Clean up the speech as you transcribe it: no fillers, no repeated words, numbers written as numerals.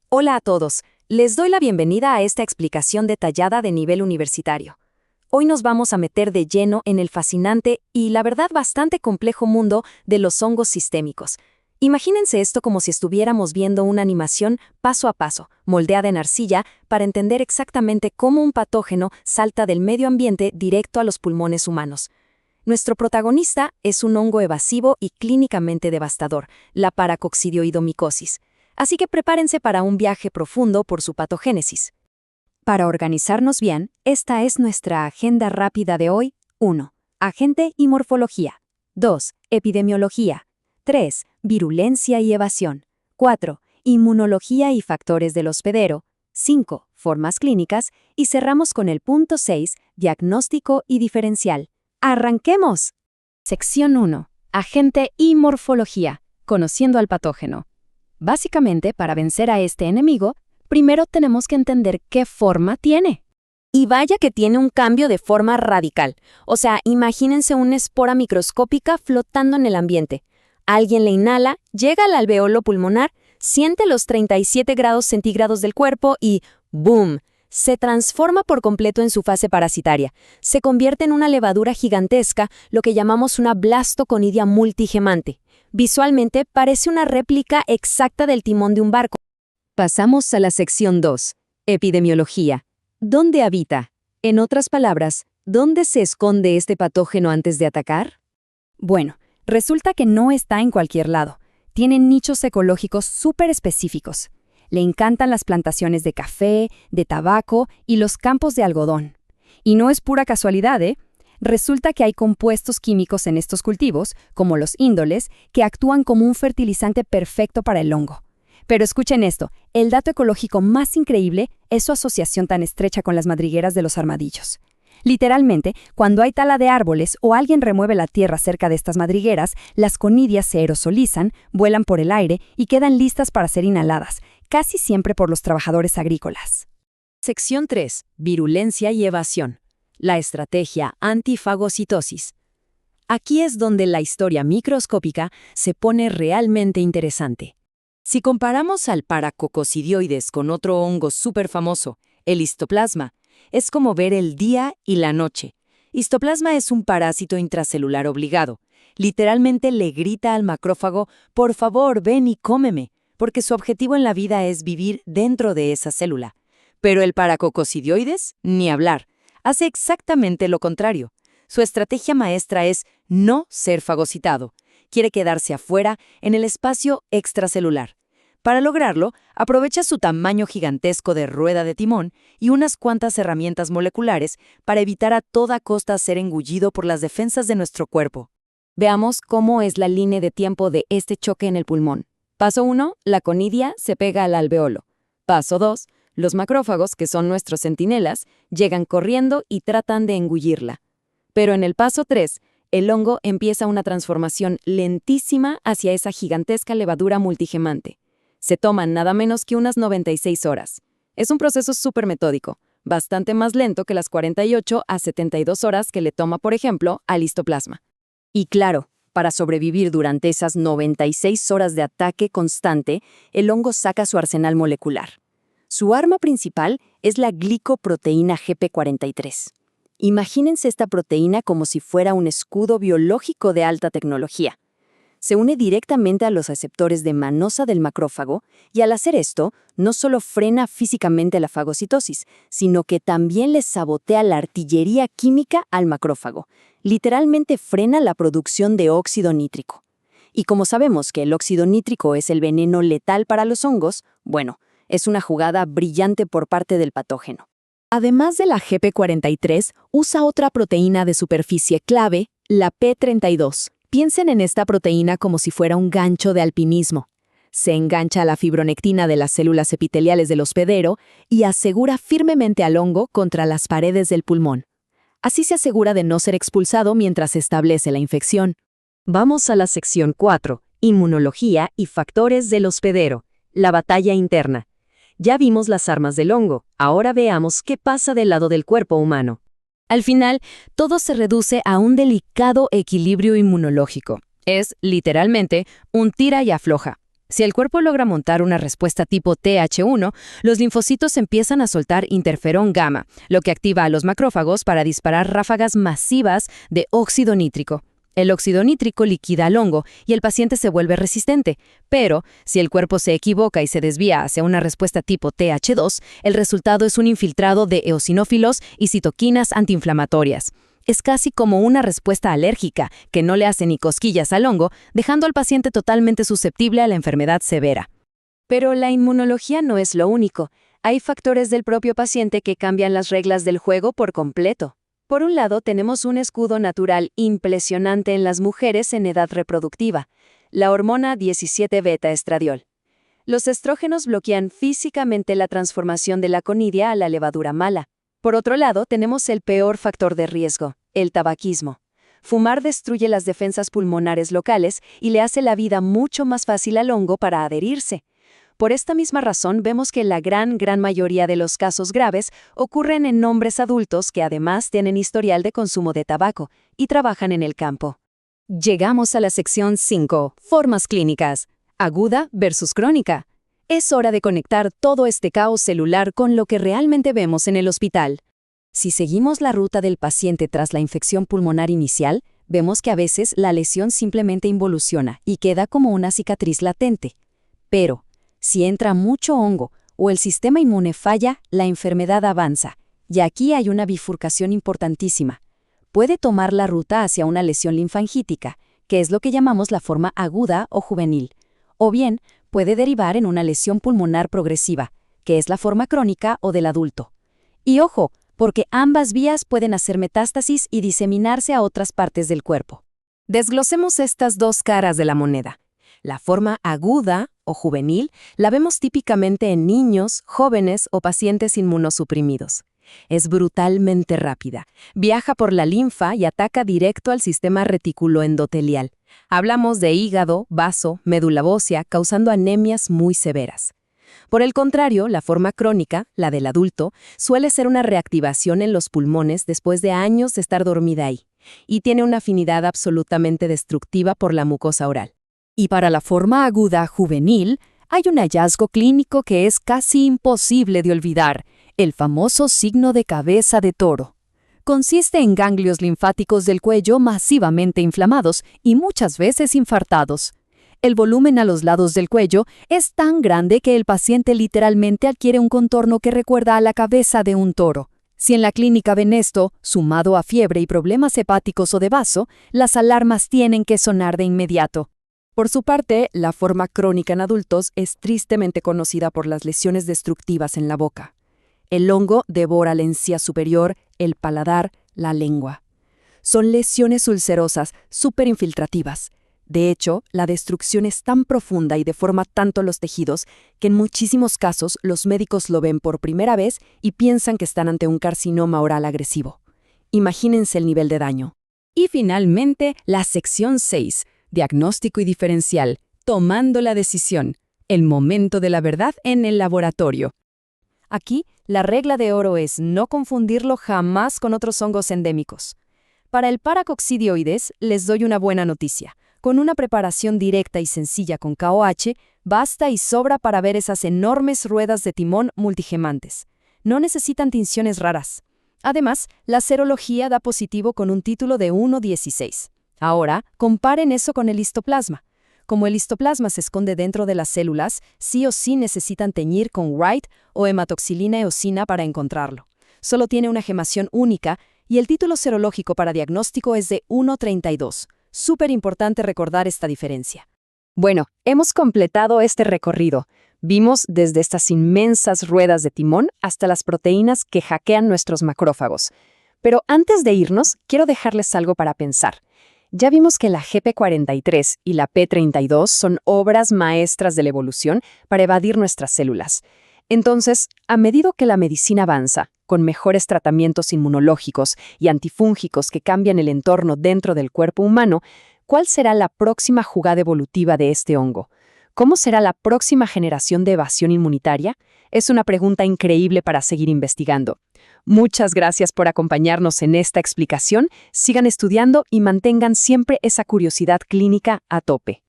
Hola a todos, les doy la bienvenida a esta explicación detallada de nivel universitario. Hoy nos vamos a meter de lleno en el fascinante y la verdad bastante complejo mundo de los hongos sistémicos. Imagínense esto como si estuviéramos viendo una animación paso a paso, moldeada en arcilla, para entender exactamente cómo un patógeno salta del medio ambiente directo a los pulmones humanos. Nuestro protagonista es un hongo evasivo y clínicamente devastador, la paracoccidioidomicosis. Así que prepárense para un viaje profundo por su patogénesis. Para organizarnos bien, esta es nuestra agenda rápida de hoy. 1. Agente y morfología. 2. Epidemiología. 3. Virulencia y evasión. 4. Inmunología y factores del hospedero. 5. Formas clínicas. Y cerramos con el punto 6. Diagnóstico y diferencial. ¡Arranquemos! Sección 1. Agente y morfología. Conociendo al patógeno. Básicamente, para vencer a este enemigo, primero tenemos que entender qué forma tiene. Y vaya que tiene un cambio de forma radical. O sea, imagínense una espora microscópica flotando en el ambiente. Alguien le inhala, llega al alveolo pulmonar, siente los 37 grados centígrados del cuerpo y ¡boom! Se transforma por completo en su fase parasitaria. Se convierte en una levadura gigantesca, lo que llamamos una blastoconidia multigemante. Visualmente parece una réplica exacta del timón de un barco. Pasamos a la sección 2, epidemiología. ¿Dónde habita? En otras palabras, ¿dónde se esconde este patógeno antes de atacar? Bueno, resulta que no está en cualquier lado. Tiene nichos ecológicos súper específicos. Le encantan las plantaciones de café, de tabaco y los campos de algodón. Y no es pura casualidad, ¿eh? Resulta que hay compuestos químicos en estos cultivos, como los índoles, que actúan como un fertilizante perfecto para el hongo. Pero escuchen esto, el dato ecológico más increíble es su asociación tan estrecha con las madrigueras de los armadillos. Literalmente, cuando hay tala de árboles o alguien remueve la tierra cerca de estas madrigueras, las conidias se aerosolizan, vuelan por el aire y quedan listas para ser inhaladas, casi siempre por los trabajadores agrícolas. Sección 3. Virulencia y evasión. La estrategia antifagocitosis. Aquí es donde la historia microscópica se pone realmente interesante. Si comparamos al paracoccidioides con otro hongo súper famoso, el histoplasma, es como ver el día y la noche. Histoplasma es un parásito intracelular obligado. Literalmente le grita al macrófago, por favor, ven y cómeme, porque su objetivo en la vida es vivir dentro de esa célula. Pero el paracoccidioides, ni hablar. Hace exactamente lo contrario. Su estrategia maestra es no ser fagocitado. Quiere quedarse afuera, en el espacio extracelular. Para lograrlo, aprovecha su tamaño gigantesco de rueda de timón y unas cuantas herramientas moleculares para evitar a toda costa ser engullido por las defensas de nuestro cuerpo. Veamos cómo es la línea de tiempo de este choque en el pulmón. Paso 1, la conidia se pega al alveolo. Paso 2, los macrófagos, que son nuestros centinelas, llegan corriendo y tratan de engullirla. Pero en el paso 3, el hongo empieza una transformación lentísima hacia esa gigantesca levadura multigemante. Se toman nada menos que unas 96 horas. Es un proceso súper metódico, bastante más lento que las 48 a 72 horas que le toma, por ejemplo, al histoplasma. Y claro, para sobrevivir durante esas 96 horas de ataque constante, el hongo saca su arsenal molecular. Su arma principal es la glicoproteína GP43. Imagínense esta proteína como si fuera un escudo biológico de alta tecnología. Se une directamente a los receptores de manosa del macrófago y al hacer esto, no solo frena físicamente la fagocitosis, sino que también le sabotea la artillería química al macrófago. Literalmente frena la producción de óxido nítrico. Y como sabemos que el óxido nítrico es el veneno letal para los hongos, bueno, es una jugada brillante por parte del patógeno. Además de la GP43, usa otra proteína de superficie clave, la P32. Piensen en esta proteína como si fuera un gancho de alpinismo. Se engancha a la fibronectina de las células epiteliales del hospedero y asegura firmemente al hongo contra las paredes del pulmón. Así se asegura de no ser expulsado mientras se establece la infección. Vamos a la sección 4, inmunología y factores del hospedero, la batalla interna. Ya vimos las armas del hongo, ahora veamos qué pasa del lado del cuerpo humano. Al final, todo se reduce a un delicado equilibrio inmunológico. Es, literalmente, un tira y afloja. Si el cuerpo logra montar una respuesta tipo Th1, los linfocitos empiezan a soltar interferón gamma, lo que activa a los macrófagos para disparar ráfagas masivas de óxido nítrico. El óxido nítrico liquida al hongo y el paciente se vuelve resistente, pero si el cuerpo se equivoca y se desvía hacia una respuesta tipo Th2, el resultado es un infiltrado de eosinófilos y citoquinas antiinflamatorias. Es casi como una respuesta alérgica que no le hace ni cosquillas al hongo, dejando al paciente totalmente susceptible a la enfermedad severa. Pero la inmunología no es lo único. Hay factores del propio paciente que cambian las reglas del juego por completo. Por un lado, tenemos un escudo natural impresionante en las mujeres en edad reproductiva, la hormona 17-beta-estradiol. Los estrógenos bloquean físicamente la transformación de la conidia a la levadura mala. Por otro lado, tenemos el peor factor de riesgo, el tabaquismo. Fumar destruye las defensas pulmonares locales y le hace la vida mucho más fácil al hongo para adherirse. Por esta misma razón, vemos que la gran mayoría de los casos graves ocurren en hombres adultos que además tienen historial de consumo de tabaco y trabajan en el campo. Llegamos a la sección 5, formas clínicas, aguda versus crónica. Es hora de conectar todo este caos celular con lo que realmente vemos en el hospital. Si seguimos la ruta del paciente tras la infección pulmonar inicial, vemos que a veces la lesión simplemente involuciona y queda como una cicatriz latente. Pero, si entra mucho hongo o el sistema inmune falla, la enfermedad avanza. Y aquí hay una bifurcación importantísima. Puede tomar la ruta hacia una lesión linfangítica, que es lo que llamamos la forma aguda o juvenil. O bien, puede derivar en una lesión pulmonar progresiva, que es la forma crónica o del adulto. Y ojo, porque ambas vías pueden hacer metástasis y diseminarse a otras partes del cuerpo. Desglosemos estas dos caras de la moneda. La forma aguda o juvenil la vemos típicamente en niños, jóvenes o pacientes inmunosuprimidos. Es brutalmente rápida, viaja por la linfa y ataca directo al sistema reticuloendotelial. Hablamos de hígado, vaso, médula ósea, causando anemias muy severas. Por el contrario, la forma crónica, la del adulto, suele ser una reactivación en los pulmones después de años de estar dormida ahí, y tiene una afinidad absolutamente destructiva por la mucosa oral. Y para la forma aguda juvenil, hay un hallazgo clínico que es casi imposible de olvidar, el famoso signo de cabeza de toro. Consiste en ganglios linfáticos del cuello masivamente inflamados y muchas veces infartados. El volumen a los lados del cuello es tan grande que el paciente literalmente adquiere un contorno que recuerda a la cabeza de un toro. Si en la clínica ven esto, sumado a fiebre y problemas hepáticos o de vaso, las alarmas tienen que sonar de inmediato. Por su parte, la forma crónica en adultos es tristemente conocida por las lesiones destructivas en la boca. El hongo devora la encía superior, el paladar, la lengua. Son lesiones ulcerosas, superinfiltrativas. De hecho, la destrucción es tan profunda y deforma tanto los tejidos que en muchísimos casos los médicos lo ven por primera vez y piensan que están ante un carcinoma oral agresivo. Imagínense el nivel de daño. Y finalmente, la sección 6, diagnóstico y diferencial, tomando la decisión, el momento de la verdad en el laboratorio. Aquí, la regla de oro es no confundirlo jamás con otros hongos endémicos. Para el Paracoccidioides, les doy una buena noticia. Con una preparación directa y sencilla con KOH, basta y sobra para ver esas enormes ruedas de timón multigemantes. No necesitan tinciones raras. Además, la serología da positivo con un título de 1,16. Ahora, comparen eso con el histoplasma. Como el histoplasma se esconde dentro de las células, sí o sí necesitan teñir con Wright o hematoxilina eosina para encontrarlo. Solo tiene una gemación única y el título serológico para diagnóstico es de 1,32. Súper importante recordar esta diferencia. Bueno, hemos completado este recorrido. Vimos desde estas inmensas ruedas de timón hasta las proteínas que hackean nuestros macrófagos. Pero antes de irnos, quiero dejarles algo para pensar. Ya vimos que la GP43 y la P32 son obras maestras de la evolución para evadir nuestras células. Entonces, a medida que la medicina avanza, con mejores tratamientos inmunológicos y antifúngicos que cambian el entorno dentro del cuerpo humano, ¿cuál será la próxima jugada evolutiva de este hongo? ¿Cómo será la próxima generación de evasión inmunitaria? Es una pregunta increíble para seguir investigando. Muchas gracias por acompañarnos en esta explicación. Sigan estudiando y mantengan siempre esa curiosidad clínica a tope.